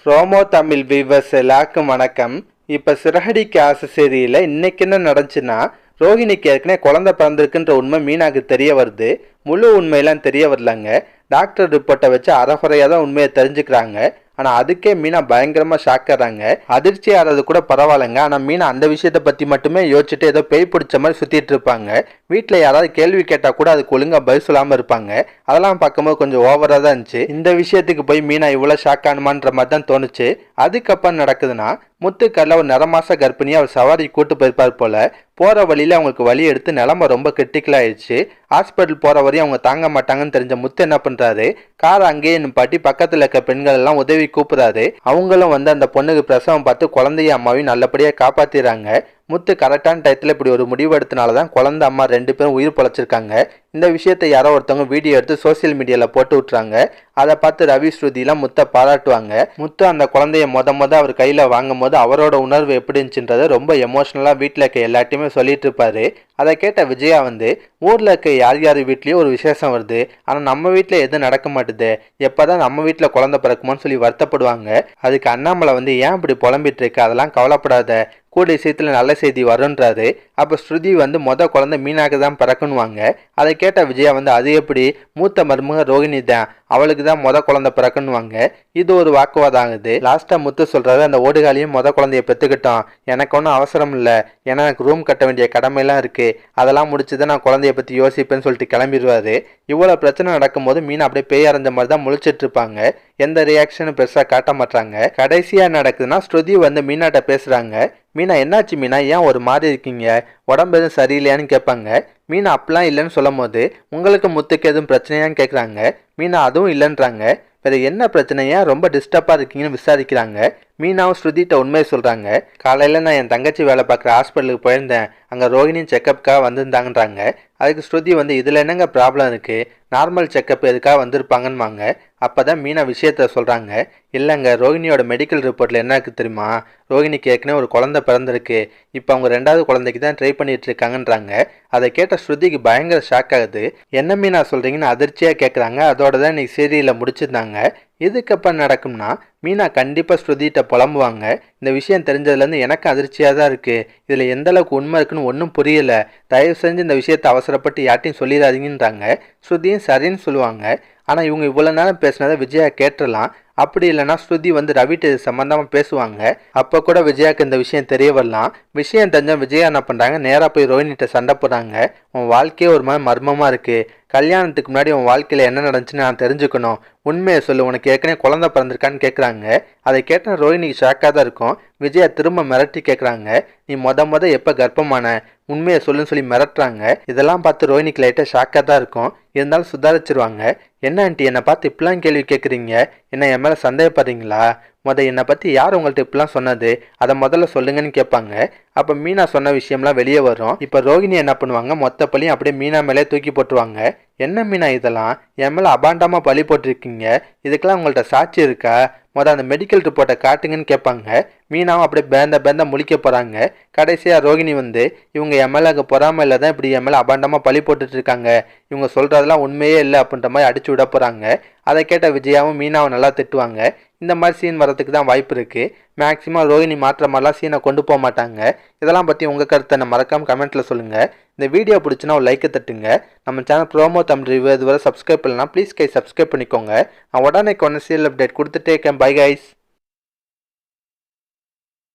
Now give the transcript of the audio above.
ரோமோ Tamil viewers எல்லாருக்கும் வணக்கம். இப்போ சிறகடிக்க ஆசை சீரியலில் இன்னைக்கு என்ன நடந்துச்சுன்னா, ரோஹிணிக்கு ஏற்கனவே குழந்தை பிறந்திருக்குன்ற உண்மை மீனாக்கு தெரிய வருது. முழு உண்மையெல்லாம் தெரிய வரலங்க. டாக்டர் ரிப்போர்ட்டை வச்சு அறகுறையாக தான் உண்மையை தெரிஞ்சுக்கிறாங்க. ஆனால் அதுக்கே மீனா பயங்கரமாக ஷாக் ஆகிறாங்க. அதிர்ச்சி ஆகிறது கூட பரவாயில்லைங்க. ஆனால் மீனா அந்த விஷயத்தை பற்றி மட்டுமே யோசிச்சுட்டு ஏதோ பேய் பிடிச்ச மாதிரி சுற்றிட்டு இருப்பாங்க. வீட்டில் யாராவது கேள்வி கேட்டால் கூட அதுக்கு ஒழுங்காக பதில் சொல்லாமல் இருப்பாங்க. அதெல்லாம் பார்க்கும்போது கொஞ்சம் ஓவராக தான் இருந்துச்சு. இந்த விஷயத்துக்கு போய் மீனா இவ்வளோ ஷாக் ஆனுமான்ற மாதிரி தான் தோணுச்சு. அதுக்கப்புறம் நடக்குதுன்னா, முத்துக்கல்ல ஒரு நிறமாச கர்ப்பிணியை அவர் சவாரி கூட்டு போயிருப்பார் போல. போகிற வழியில் அவங்களுக்கு வலி எடுத்து நிலமை ரொம்ப கிரிட்டிக்கல் ஆயிடுச்சு. ஹாஸ்பிட்டல் போகிற வரையும் அவங்க தாங்க மாட்டாங்கன்னு தெரிஞ்ச முத்து என்ன பண்ணுறாரு, காரை அங்கேயே நிப்பாட்டி பக்கத்தில் இருக்க பெண்கள் எல்லாம் உதவி கூப்பிடுறாரு. அவங்களும் வந்து அந்த பொண்ணுக்கு பிரசவம் பார்த்து குழந்தைய அம்மாவையும் நல்லபடியாக காப்பாற்றிடுறாங்க. முத்து கரெக்டான டயத்தில் இப்படி ஒரு முடிவு எடுத்தனால தான் குழந்தை அம்மா 2 பேரும் உயிர் பொழைச்சிருக்காங்க. இந்த விஷயத்தை யாரோ ஒருத்தவங்க வீடியோ எடுத்து சோசியல் மீடியாவில் போட்டு விட்டுறாங்க. அதை பார்த்து ரவி ஸ்ருதிலாம் முத்தை பாராட்டுவாங்க. முத்து அந்த குழந்தைய மொத அவர் கையில் வாங்கும் போது அவரோட உணர்வு எப்படி இருந்துச்சுன்றதை ரொம்ப எமோஷனலாக வீட்டில் இருக்க எல்லாத்தையுமே சொல்லிட்டு இருப்பாரு. அதை கேட்ட விஜயா வந்து, ஊரில் இருக்க யார் வீட்லேயும் ஒரு விசேஷம் வருது, ஆனால் நம்ம வீட்டில் எதுவும் நடக்க மாட்டுது, எப்போதான் நம்ம வீட்டில் குழந்தை பிறக்குமோன்னு சொல்லி வருத்தப்படுவாங்க. அதுக்கு அண்ணாமலை வந்து, ஏன் இப்படி புலம்பிட்டு இருக்கு, அதெல்லாம் கவலைப்படாத, கூடிய சீக்கிரத்தில் நல்ல செய்தி வருன்றாரு. அப்போ ஸ்ருதி வந்து குழந்தை மீனாக்கு தான் பிறக்கணுவாங்க. அதை கேட்ட விஜயா வந்து, அது எப்படி, மூத்த மருமக ரோஹிணி தான், அவளுக்கு தான் குழந்தை பிறக்கணுவாங்க. இது ஒரு வாக்குவாதம் ஆகுது. லாஸ்ட்டாக முத்து சொல்றாரு, அந்த ஓடுகாலியும் குழந்தைய பெற்றுக்கிட்டோம், எனக்கு ஒன்றும் அவசரம் இல்லை, ஏன்னா எனக்கு ரூம் கட்ட வேண்டிய கடமையெல்லாம் இருக்கு, அதெல்லாம் முடிச்சுதான் நான் குழந்தைய பற்றி யோசிப்பேன்னு சொல்லிட்டு கிளம்பிடுவாரு. இவ்வளோ பிரச்சனை நடக்கும்போது மீனா அப்படியே பேய் அரைஞ்ச மாதிரி தான் முழிச்சிட்டு இருப்பாங்க. எந்த ரியாக்ஷனும் பெருசாக காட்ட மாட்டாங்க. கடைசியாக நடக்குதுன்னா, ஸ்ருதி வந்து மீனாட்ட பேசுகிறாங்க. மீனா, என்னாச்சு மீனா, ஏன் ஒரு மாதிரி இருக்கீங்க, உடம்பு எதுவும் சரியில்லையான்னு கேட்பாங்க. மீனா அப்பெல்லாம் இல்லைன்னு சொல்லும் போது, உங்களுக்கு முத்துக்கு எதுவும் பிரச்சனையான்னு கேட்குறாங்க. மீனா அதுவும் இல்லைன்றாங்க. வேறு என்ன பிரச்சனையா, ரொம்ப டிஸ்டர்பாக இருக்கீங்கன்னு விசாரிக்கிறாங்க. மீனாவும் ஸ்ருதிட்ட உண்மையை சொல்கிறாங்க. காலையில் நான் என் தங்கச்சி வேலை பார்க்குற ஹாஸ்பிட்டலுக்கு போயிருந்தேன், அங்கே ரோஹிணி செக்கப்புக்காக வந்திருந்தாங்கன்றாங்க. அதுக்கு ஸ்ருதி வந்து, இதில் என்னங்க ப்ராப்ளம் இருக்குது, நார்மல் செக்கப் எதுக்காக வந்திருப்பாங்கன்னுவாங்க. அப்போ தான் மீனா விஷயத்த சொல்கிறாங்க. இல்லைங்க, ரோஹிணியோட மெடிக்கல் ரிப்போர்ட்டில் என்ன இருக்குது தெரியுமா, ரோஹிணிக்கு ஏற்கனவே ஒரு குழந்தை பிறந்திருக்கு, இப்போ அவங்க 2வது குழந்தைக்கு தான் ட்ரை பண்ணிட்டு இருக்காங்கன்றாங்க. அதை கேட்ட ஸ்ருதிக்கு பயங்கர ஷாக் ஆகுது. என்ன மீனா சொல்கிறீங்கன்னு அதிர்ச்சியாக கேட்குறாங்க. அதோட தான் இன்னைக்கு சீரியலில் முடிச்சிருந்தாங்க. இதுக்கப்புறம் நடக்கும்னா, மீனா கண்டிப்பாக ஸ்ருதிகிட்ட புலம்புவாங்க. இந்த விஷயம் தெரிஞ்சதுலேருந்து எனக்கு அதிர்ச்சியாக தான் இருக்குது, இதில் எந்த அளவுக்கு உண்மை இருக்குன்னு ஒன்றும் புரியலை, தயவு செஞ்சு இந்த விஷயத்தை அவசரப்பட்டு யார்ட்டையும் சொல்லிடாதீங்கன்றாங்க. ஸ்ருதியும் சரின்னு சொல்லுவாங்க. ஆனால் இவங்க இவ்வளோ நேரம் பேசினதை விஜயா கேட்டுடலாம். அப்படி இல்லைனா ஸ்ருதி வந்து ரவிட்டு சம்மந்தமாக பேசுவாங்க. அப்போ கூட விஜயாவுக்கு இந்த விஷயம் தெரிய வரலாம். விஷயம் தெரிஞ்ச விஜயா என்ன பண்ணுறாங்க, நேராக போய் ரோஹிணிகிட்ட சண்டை போடுறாங்க. உன் வாழ்க்கையே ஒரு மாதிரி மர்மமாக இருக்குது, கல்யாணத்துக்கு முன்னாடி உன் வாழ்க்கையில் என்ன நடந்துச்சுன்னு நான் தெரிஞ்சுக்கணும், உண்மையை சொல்லு, உனக்கு ஏற்கனவே குழந்தை பிறந்திருக்கான்னு கேட்குறாங்க. அதை கேட்டால் ரோஹிணிக்கு ஷாக்காக தான் இருக்கும். விஜயா திரும்ப மிரட்டி கேட்குறாங்க, நீ எப்போ கர்ப்பமான, உண்மையை சொல்லுன்னு சொல்லி மிரட்டுறாங்க. இதெல்லாம் பார்த்து ரோஹிணிக்கு லைட்டாக ஷாக்காக தான் இருக்கும். இருந்தாலும் சுதாரிச்சிருவாங்க. என்ன ஆண்டி, என்னை பார்த்து இப்படிலாம் கேள்வி கேட்குறீங்க, என்ன என் மேலே சந்தேகப்படுறீங்களா, என்னை பற்றி யார் உங்கள்கிட்ட இப்படிலாம் சொன்னது, அதை முதல்ல சொல்லுங்கன்னு கேட்பாங்க. அப்போ மீனா சொன்ன விஷயம்லாம் வெளியே வரும். இப்போ ரோஹிணி என்ன பண்ணுவாங்க, மொத்த பழியும் அப்படியே மீனா மேலே தூக்கி போட்டுருவாங்க. என்ன மீனா இதெல்லாம், என் மேலே அபாண்டமாக பழி போட்டிருக்கீங்க, இதுக்கெல்லாம் உங்கள்கிட்ட சாட்சி இருக்கா, அந்த மெடிக்கல் ரிப்போர்ட்டை காட்டுங்கன்னு கேட்பாங்க. மீனாவும் அப்படியே பேந்த முழிக்க போகிறாங்க. கடைசியாக ரோஹிணி வந்து, இவங்க என் மேலே அங்கே பொறாமல் தான் இப்படி என் மேலே அபாண்டமாக பழி போட்டுட்டு இருக்காங்க, இவங்க சொல்கிறதெல்லாம் உண்மையே இல்லை அப்படின்ற மாதிரி அடிச்சு விட போகிறாங்க. அதை கேட்ட விஜயாவும் மீனாவும் நல்லா திட்டுவாங்க. இந்த மாதிரி சீன் வரதுக்கு தான் வாய்ப்பு இருக்குது. மேக்ஸிமம் ரோஹிணி மாற்ற மாதிரிலாம் சீனை கொண்டு போக மாட்டாங்க. இதெல்லாம் பற்றி உங்கள் கருத்தை நான் மறக்காமல் கமெண்ட்டில் சொல்லுங்கள். இந்த வீடியோ பிடிச்சினா ஒரு லைக்கை தட்டுங்க. நம்ம சேனல் ப்ரோமோ தமிழ் ரிவ்யூ இதுவரை சப்ஸ்கிரைப் பண்ணலாம், ப்ளீஸ் சப்ஸ்கிரைப் பண்ணிக்கோங்க. நான் உடனே சீரியல் அப்டேட் கொடுத்துட்டே இருக்கேன். Bye guys.